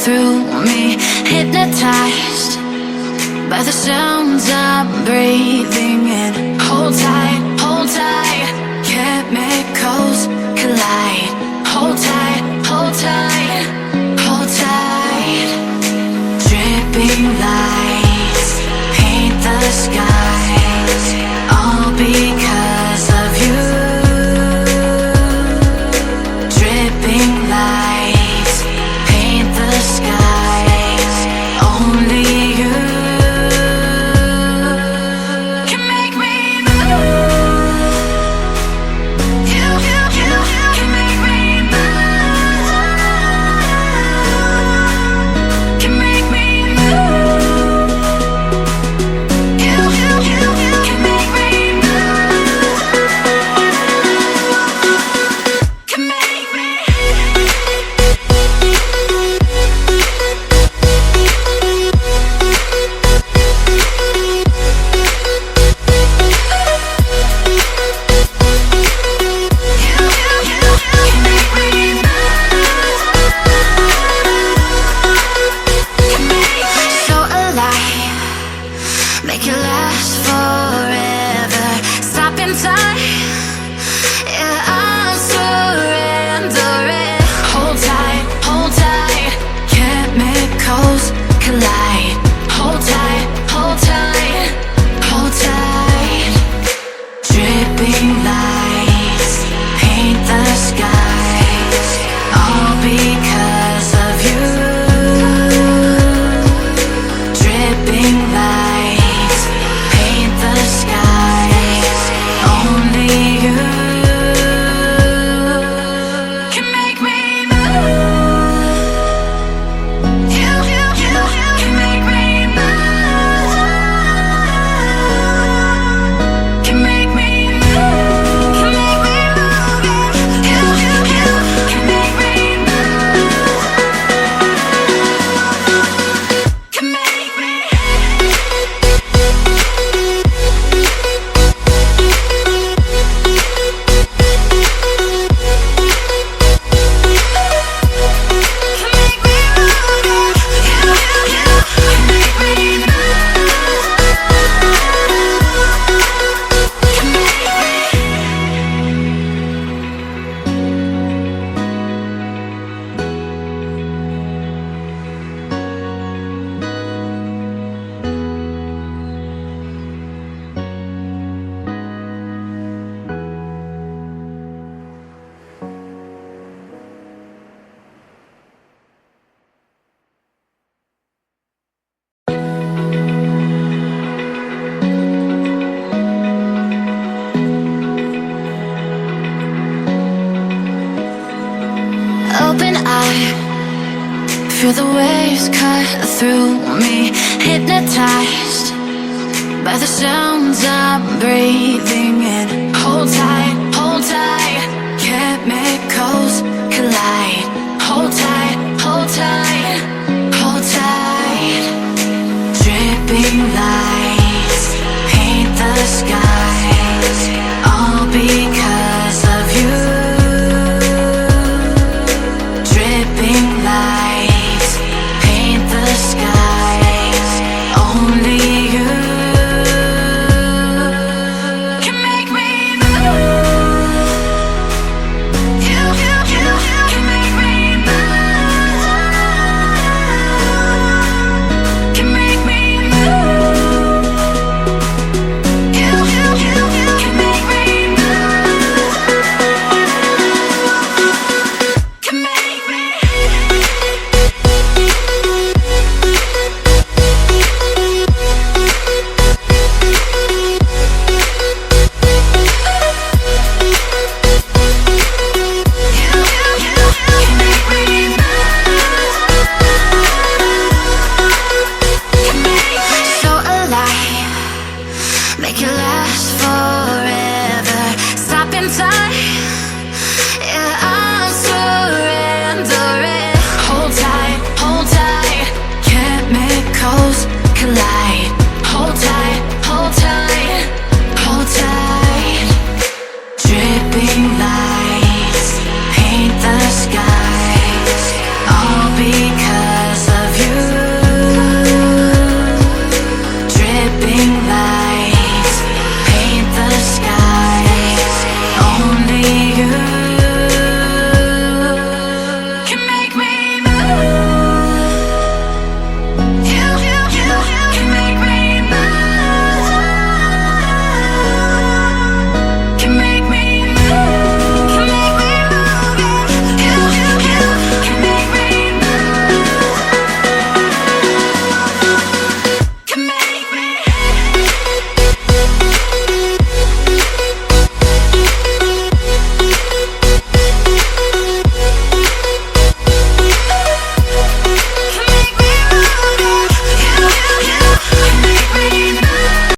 through me, hypnotized by the sounds I'm breathing in. Hold tight, chemicals collide. Hold tight, hold tight, hold tight. Dripping lights paint the skies, all because of you. Dripping lights paint the skies, only you can make me move. You can make me move. Can make me move. You can make me move. Can make me. So alive, make it last forever. Stop in time, yeah, I'm surrendering. Hold tight, chemicals collide. Hold tight, hold tight, hold tight. Dripping lights paint the skies, all because of you. Dripping lights paint the skies, only you can make me move. You can make me move. Can make me move. Can make me move. You can make me move. Can make me. Open eye, feel the waves cut through me, hypnotized by the sounds I'm breathing in. Hold tight, chemicals collide. Hold tight,